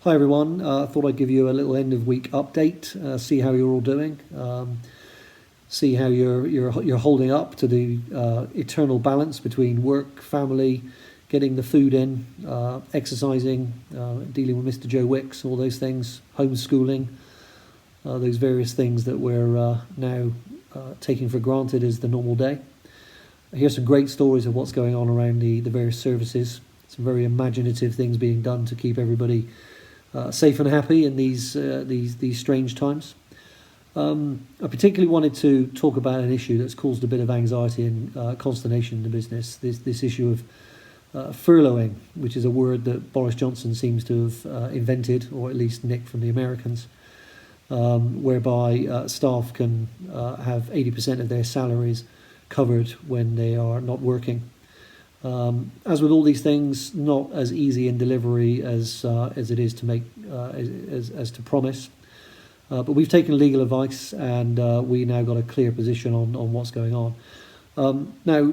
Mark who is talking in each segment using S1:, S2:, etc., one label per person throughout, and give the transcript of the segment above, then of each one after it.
S1: Hi everyone, I thought I'd give you a little end of week update, see how you're all doing, see how you're holding up to the eternal balance between work, family, getting the food in, exercising, dealing with Mr. Joe Wicks, all those things, homeschooling, those various things that we're now taking for granted as the normal day. I hear some great stories of what's going on around the various services, some very imaginative things being done to keep everybody safe and happy in these strange times. I particularly wanted to talk about an issue that's caused a bit of anxiety and consternation in the business. This issue of furloughing, which is a word that Boris Johnson seems to have invented, or at least nicked from the Americans, whereby staff can have 80% of their salaries covered when they are not working. As with all these things, not as easy in delivery as it is to make as to promise. But we've taken legal advice, and we now got a clear position on what's going on. Now,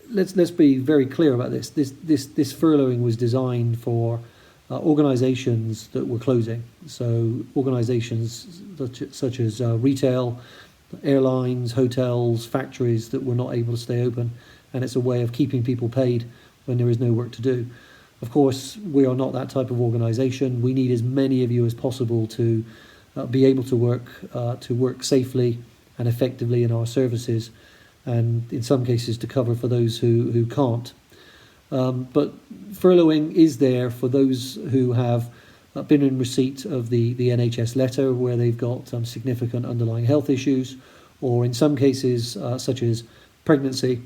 S1: let's be very clear about this. This furloughing was designed for organisations that were closing. So organisations such as retail, airlines, hotels, factories that were not able to stay open. And it's a way of keeping people paid when there is no work to do. Of course, we are not that type of organisation. We need as many of you as possible to be able to work safely and effectively in our services, and in some cases to cover for those who can't. But furloughing is there for those who have been in receipt of the NHS letter where they've got significant underlying health issues, or in some cases such as pregnancy,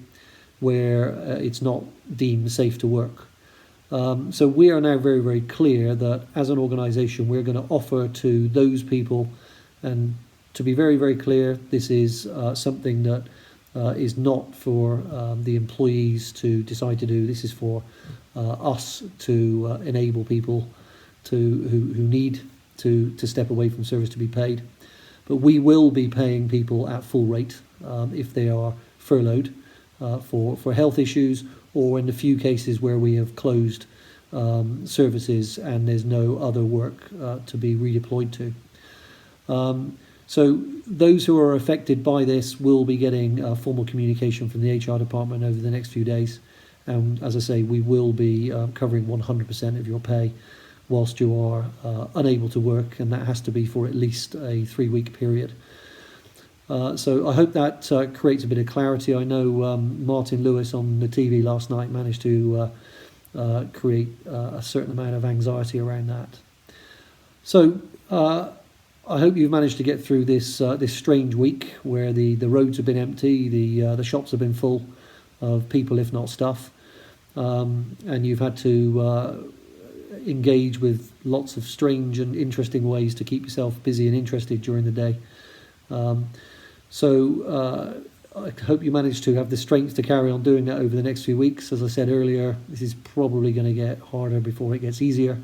S1: where it's not deemed safe to work. So we are now very, very clear that as an organisation we're going to offer to those people, and to be very, very clear, this is something that is not for the employees to decide to do. This is for us to enable people who need to step away from service to be paid. But we will be paying people at full rate if they are furloughed. For health issues, or in the few cases where we have closed services and there's no other work to be redeployed to. So those who are affected by this will be getting formal communication from the HR department over the next few days. And as I say, we will be covering 100% of your pay whilst you are unable to work, and that has to be for at least a 3-week period. So I hope that creates a bit of clarity. I know Martin Lewis on the TV last night managed to create a certain amount of anxiety around that. So I hope you've managed to get through this strange week where the roads have been empty, the shops have been full of people, if not stuff, and you've had to engage with lots of strange and interesting ways to keep yourself busy and interested during the day. So I hope you manage to have the strength to carry on doing that over the next few weeks. As I said earlier, this is probably going to get harder before it gets easier,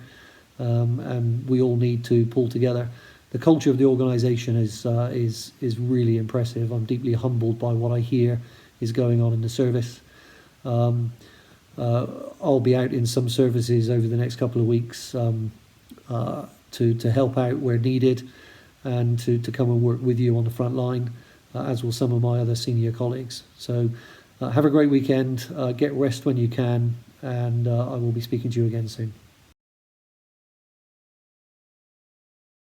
S1: and we all need to pull together. The culture of the organisation is really impressive. I'm deeply humbled by what I hear is going on in the service. I'll be out in some services over the next couple of weeks to help out where needed, and to come and work with you on the front line, as will some of my other senior colleagues. So have a great weekend, get rest when you can, and I will be speaking to you again soon.